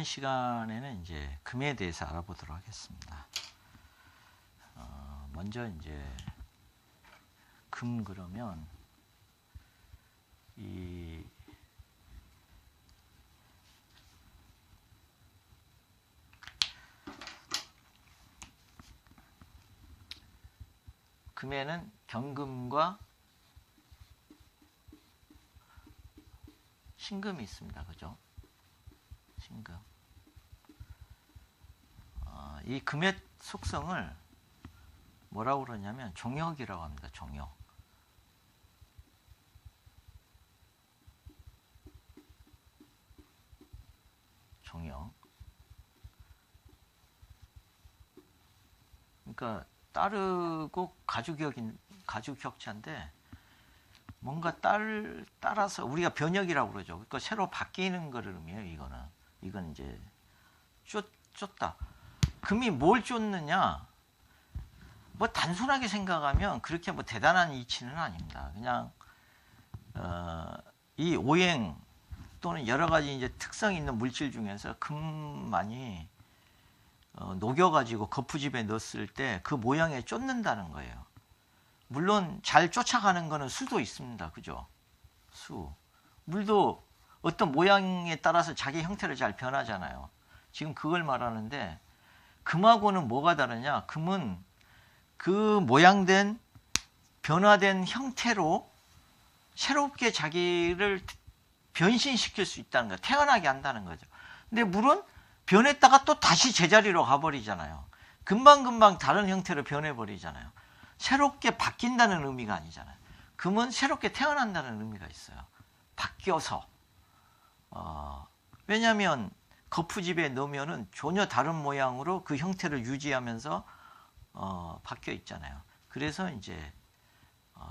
시간에는 이제 금에 대해서 알아보도록 하겠습니다. 먼저 이제 금 그러면 이 금에는 경금과 신금이 있습니다. 그죠? 신금. 이 금의 속성을 뭐라고 그러냐면 종역이라고 합니다. 종역. 종역. 그러니까 따르고 가주격자인데 뭔가 따라서 우리가 변역이라고 그러죠. 그러니까 새로 바뀌는 거를 의미해요. 이건 이제 쫓다. 금이 뭘 쫓느냐? 뭐 단순하게 생각하면 그렇게 뭐 대단한 이치는 아닙니다. 그냥 이 오행 또는 여러 가지 이제 특성이 있는 물질 중에서 금만이 녹여가지고 거푸집에 넣었을 때 그 모양에 쫓는다는 거예요. 물론 잘 쫓아가는 거는 수도 있습니다. 그죠? 수. 물도 어떤 모양에 따라서 자기 형태를 잘 변하잖아요. 지금 그걸 말하는데 금하고는 뭐가 다르냐? 금은 그 모양된 변화된 형태로 새롭게 자기를 변신시킬 수 있다는 거예요. 태어나게 한다는 거죠. 근데 물은 변했다가 또 다시 제자리로 가버리잖아요. 금방금방 다른 형태로 변해버리잖아요. 새롭게 바뀐다는 의미가 아니잖아요. 금은 새롭게 태어난다는 의미가 있어요. 바뀌어서. 왜냐하면 거푸집에 넣으면은 전혀 다른 모양으로 그 형태를 유지하면서 바뀌어 있잖아요. 그래서 이제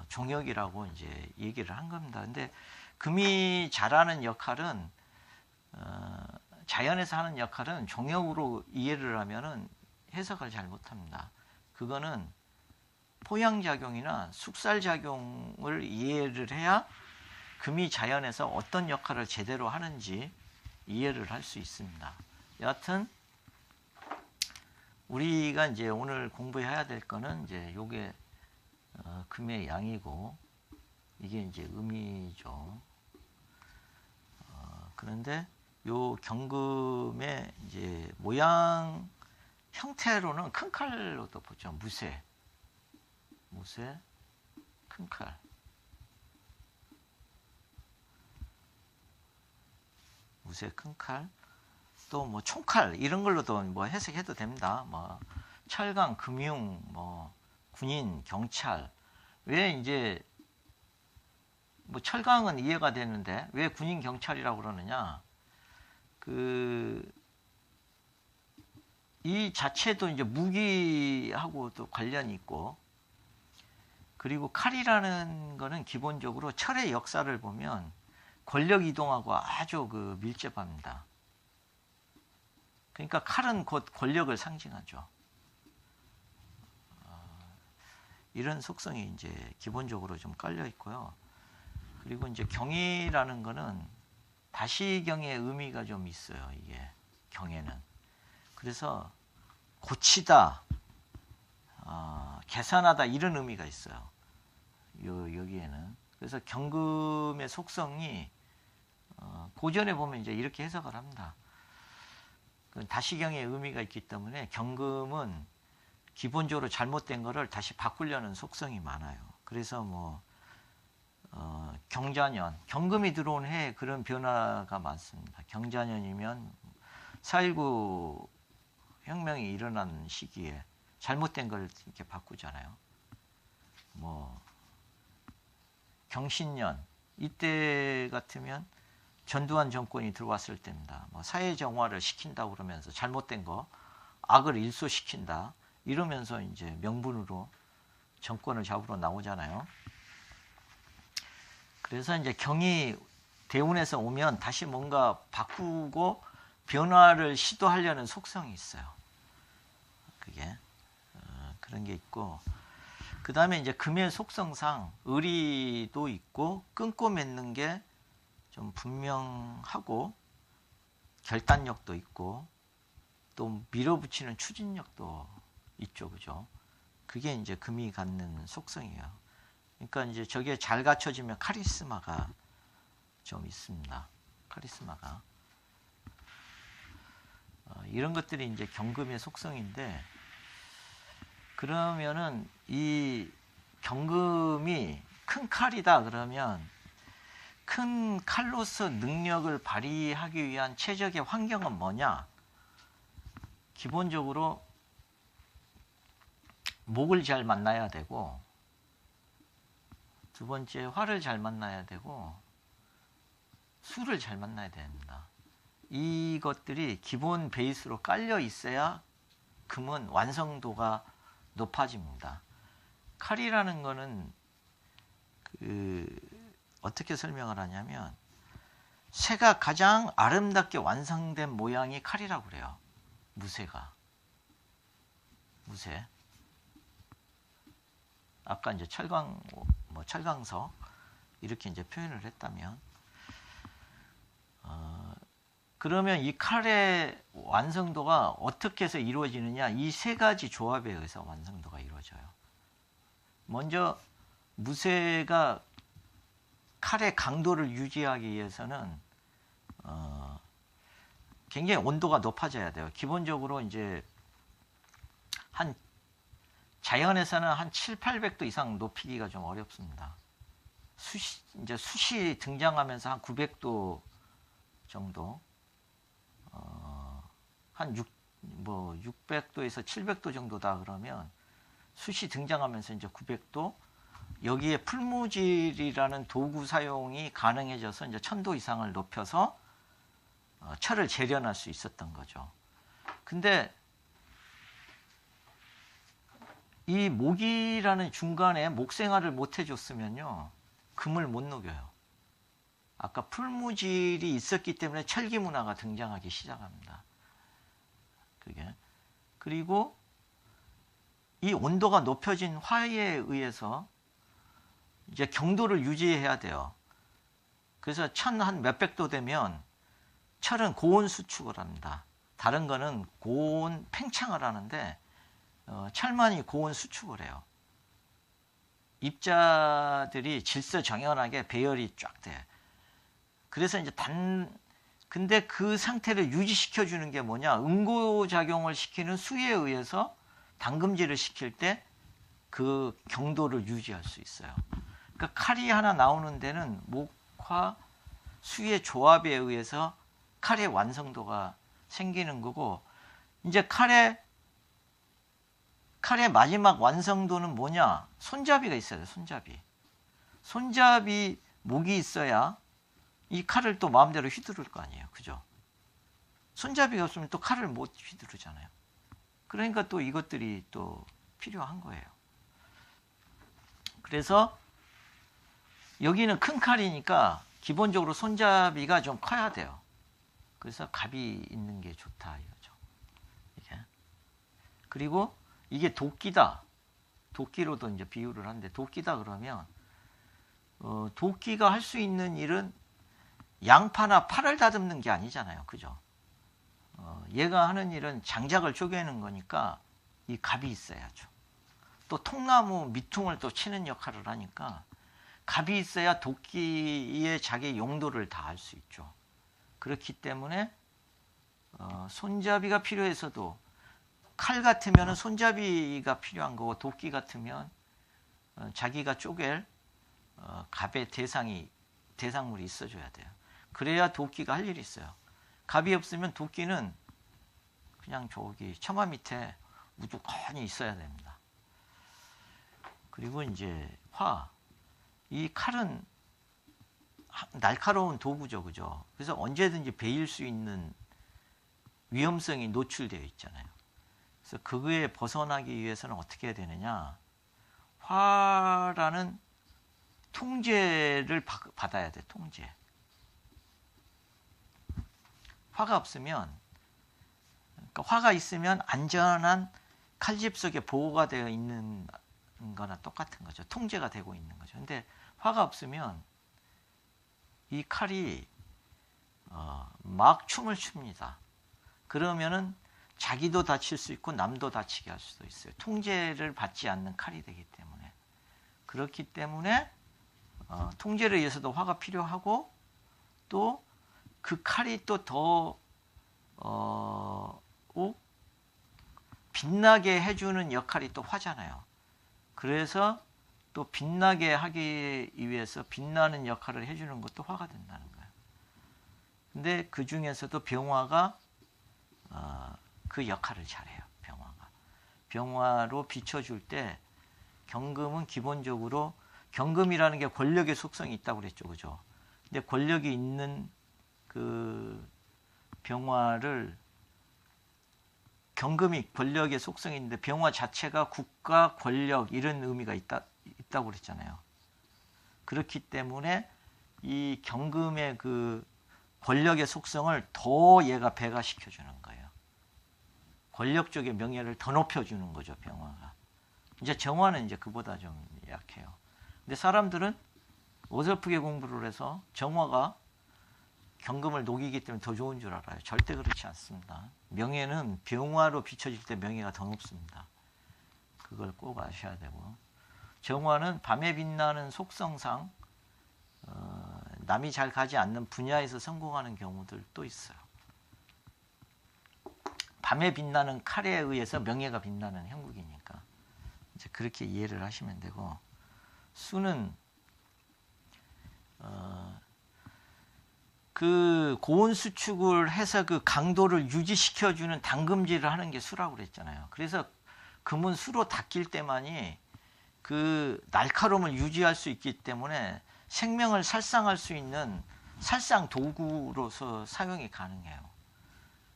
종역이라고 이제 얘기를 한 겁니다. 근데 금이 잘하는 역할은 자연에서 하는 역할은 종역으로 이해를 하면은 해석을 잘 못합니다. 그거는 포양작용이나 숙살작용을 이해를 해야 금이 자연에서 어떤 역할을 제대로 하는지 이해를 할 수 있습니다. 여하튼 우리가 이제 오늘 공부해야 될 거는 이제 요게 금의 양이고 이게 이제 음이죠. 그런데 요 경금의 이제 모양 형태로는 큰 칼로도 보죠. 무쇠, 큰 칼. 무쇠 큰 칼. 또 뭐 총칼 이런 걸로도 뭐 해석해도 됩니다. 뭐 철강, 금융, 뭐 군인, 경찰. 왜 이제 뭐 철강은 이해가 되는데 왜 군인, 경찰이라고 그러느냐? 이 자체도 이제 무기하고도 관련이 있고, 그리고 칼이라는 거는 기본적으로 철의 역사를 보면 권력 이동하고 아주 밀접합니다. 그러니까 칼은 곧 권력을 상징하죠. 이런 속성이 이제 기본적으로 좀 깔려 있고요. 그리고 이제 경이라는 거는 다시경의 의미가 좀 있어요. 이게 경에는. 그래서 고치다, 계산하다 이런 의미가 있어요. 여기에는. 그래서 경금의 속성이 고전에 보면 이제 이렇게 해석을 합니다. 다시경의 의미가 있기 때문에 경금은 기본적으로 잘못된 거를 다시 바꾸려는 속성이 많아요. 그래서 뭐 경자년, 경금이 들어온 해에 그런 변화가 많습니다. 경자년이면 4.19 혁명이 일어난 시기에 잘못된 걸 이렇게 바꾸잖아요. 뭐 경신년, 이때 같으면 전두환 정권이 들어왔을 때입니다. 뭐 사회 정화를 시킨다고 그러면서 잘못된 거, 악을 일소시킨다 이러면서 이제 명분으로 정권을 잡으러 나오잖아요. 그래서 이제 경이 대운에서 오면 다시 뭔가 바꾸고 변화를 시도하려는 속성이 있어요. 그게 그런 게 있고, 그 다음에 이제 금의 속성상 의리도 있고 끊고 맺는 게 좀 분명하고 결단력도 있고 또 밀어붙이는 추진력도 있죠, 그죠? 그게 이제 금이 갖는 속성이에요. 그러니까 이제 저게 잘 갖춰지면 카리스마가 좀 있습니다. 카리스마가. 이런 것들이 이제 경금의 속성인데, 그러면은 이 경금이 큰 칼이다 그러면 큰 칼로서 능력을 발휘하기 위한 최적의 환경은 뭐냐? 기본적으로 목을 잘 만나야 되고, 두 번째 화를 잘 만나야 되고, 수를 잘 만나야 됩니다. 이것들이 기본 베이스로 깔려 있어야 금은 완성도가 높아집니다. 칼이라는 거는 어떻게 설명을 하냐면, 새가 가장 아름답게 완성된 모양이 칼이라고 그래요. 무쇠가. 무쇠. 아까 이제 철강석 이렇게 이제 표현을 했다면, 그러면 이 칼의 완성도가 어떻게 해서 이루어지느냐? 이 세 가지 조합에 의해서 완성도가 이루어져요. 먼저 무쇠가 칼의 강도를 유지하기 위해서는 굉장히 온도가 높아져야 돼요. 기본적으로 이제 한 자연에서는 한 700~800도 이상 높이기가 좀 어렵습니다. 숯이 등장하면서 한 900도 정도, 한 600도에서 700도 정도다 그러면, 숯이 등장하면서 이제 900도, 여기에 풀무질이라는 도구 사용이 가능해져서 이제 1000도 이상을 높여서 철을 재련할 수 있었던 거죠. 근데 이 목이라는 중간에 목 생활을 못 해줬으면요, 금을 못 녹여요. 아까 풀무질이 있었기 때문에 철기 문화가 등장하기 시작합니다. 그게. 그리고 이 온도가 높여진 화에 의해서 이제 경도를 유지해야 돼요. 그래서 한 몇백 도 되면 철은 고온 수축을 합니다. 다른 거는 고온 팽창을 하는데, 철만이 고온 수축을 해요. 입자들이 질서정연하게 배열이 쫙 돼. 그래서 이제 근데 그 상태를 유지시켜 주는 게 뭐냐? 응고작용을 시키는 수에 의해서 담금질을 시킬 때 그 경도를 유지할 수 있어요. 그러니까 칼이 하나 나오는 데는 목화 수의 조합에 의해서 칼의 완성도가 생기는 거고, 이제 칼의 마지막 완성도는 뭐냐? 손잡이가 있어야 돼요. 손잡이 목이 있어야 이 칼을 또 마음대로 휘두를 거 아니에요. 그죠? 손잡이가 없으면 또 칼을 못 휘두르잖아요. 그러니까 또 이것들이 또 필요한 거예요. 그래서 여기는 큰 칼이니까 기본적으로 손잡이가 좀 커야 돼요. 그래서 갑이 있는 게 좋다 이거죠. 이게. 그리고 이게 도끼다. 도끼로도 이제 비유를 하는데, 도끼다 그러면 도끼가 할 수 있는 일은 양파나 팔을 다듬는 게 아니잖아요. 그죠? 얘가 하는 일은 장작을 쪼개는 거니까 이 갑이 있어야죠. 또 통나무 밑퉁을 또 치는 역할을 하니까 갑이 있어야 도끼의 자기 용도를 다 할 수 있죠. 그렇기 때문에 손잡이가 필요해서도, 칼 같으면 손잡이가 필요한 거고, 도끼 같으면 자기가 쪼갤 갑의 대상물이 있어줘야 돼요. 그래야 도끼가 할 일이 있어요. 갑이 없으면 도끼는 그냥 저기 처마 밑에 우두커니 있어야 됩니다. 그리고 이제 이 칼은 날카로운 도구죠, 그죠? 그래서 언제든지 베일 수 있는 위험성이 노출되어 있잖아요. 그래서 그거에 벗어나기 위해서는 어떻게 해야 되느냐? 화라는 통제를 받아야 돼, 통제. 화가 없으면, 그러니까 화가 있으면 안전한 칼집 속에 보호가 되어 있는 거나 똑같은 거죠. 통제가 되고 있는 거죠. 근데 화가 없으면 이 칼이 막 춤을 춥니다. 그러면은 자기도 다칠 수 있고 남도 다치게 할 수도 있어요. 통제를 받지 않는 칼이 되기 때문에. 그렇기 때문에 통제를 위해서도 화가 필요하고 또 그 칼이 또 더 빛나게 해주는 역할이 또 화잖아요. 그래서 또 빛나게 하기 위해서 빛나는 역할을 해주는 것도 화가 된다는 거예요. 근데 그 중에서도 병화가 그 역할을 잘해요. 병화로 비춰줄 때 경금은 기본적으로 경금이라는 게 권력의 속성이 있다고 그랬죠. 그죠? 근데 권력이 있는 그 병화를 경금이 권력의 속성이 있는데 병화 자체가 국가, 권력 이런 의미가 있다고 그랬잖아요. 그렇기 때문에 이 경금의 그 권력의 속성을 더 얘가 배가시켜주는 거예요. 권력 쪽의 명예를 더 높여주는 거죠, 병화가. 이제 정화는 이제 그보다 좀 약해요. 근데 사람들은 어설프게 공부를 해서 정화가 경금을 녹이기 때문에 더 좋은 줄 알아요. 절대 그렇지 않습니다. 명예는 병화로 비춰질 때 명예가 더 높습니다. 그걸 꼭 아셔야 되고, 정화는 밤에 빛나는 속성상 남이 잘 가지 않는 분야에서 성공하는 경우들도 있어요. 밤에 빛나는 칼에 의해서 명예가 빛나는 형국이니까 이제 그렇게 이해를 하시면 되고, 수는 그 고온 수축을 해서 그 강도를 유지시켜주는 담금질을 하는 게 수라고 그랬잖아요. 그래서 금은 수로 닦일 때만이 그 날카로움을 유지할 수 있기 때문에 생명을 살상할 수 있는 살상 도구로서 사용이 가능해요.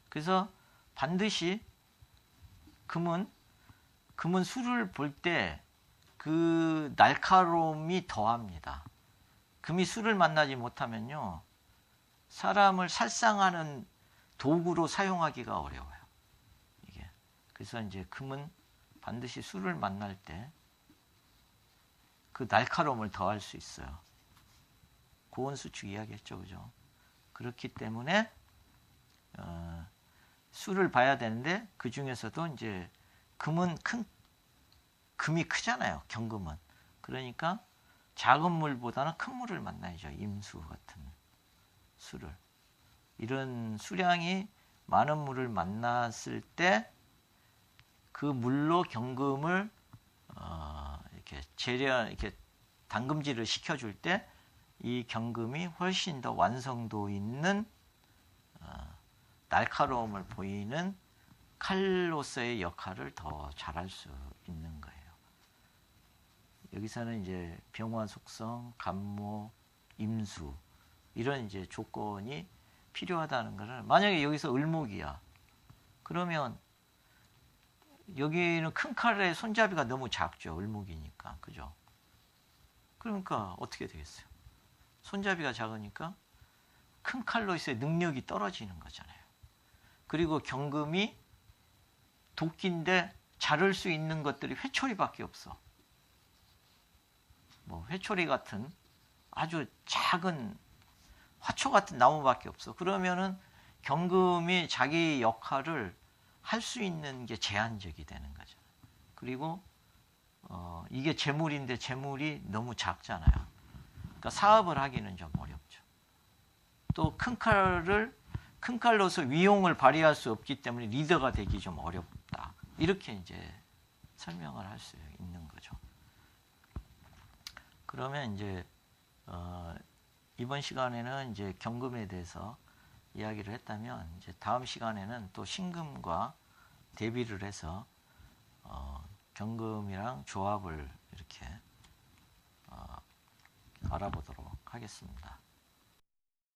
그래서 반드시 금은 수를 볼 때 그 날카로움이 더합니다. 금이 수를 만나지 못하면요, 사람을 살상하는 도구로 사용하기가 어려워요. 이게. 그래서 이제 금은 반드시 수를 만날 때 그 날카로움을 더할 수 있어요. 고온 수축 이야기했죠, 그죠? 그렇기 때문에 수를 봐야 되는데 그 중에서도 이제 금이 크잖아요, 경금은. 그러니까 작은 물보다는 큰 물을 만나야죠. 임수 같은 수를. 이런 수량이 많은 물을 만났을 때 그 물로 경금을 이렇게 담금질을 시켜줄 때 이 경금이 훨씬 더 완성도 있는 날카로움을 보이는 칼로서의 역할을 더 잘할 수 있는 거예요. 여기서는 이제 병화 속성, 간모, 임수 이런 이제 조건이 필요하다는 것을, 만약에 여기서 을목이야. 그러면 여기는 큰 칼의 손잡이가 너무 작죠. 을목이니까. 그죠? 그러니까 어떻게 되겠어요? 손잡이가 작으니까 큰 칼로서의 능력이 떨어지는 거잖아요. 그리고 경금이 도끼인데 자를 수 있는 것들이 회초리밖에 없어. 뭐 회초리 같은 아주 작은 화초 같은 나무밖에 없어. 그러면은 경금이 자기 역할을 할 수 있는 게 제한적이 되는 거죠. 그리고 이게 재물인데 재물이 너무 작잖아요. 그러니까 사업을 하기는 좀 어렵죠. 또 큰 칼로서 위용을 발휘할 수 없기 때문에 리더가 되기 좀 어렵다. 이렇게 이제 설명을 할 수 있는 거죠. 그러면 이제 이번 시간에는 이제 경금에 대해서 이야기를 했다면, 이제 다음 시간에는 또 신금과 대비를 해서 경금이랑 조합을 이렇게 알아보도록 하겠습니다.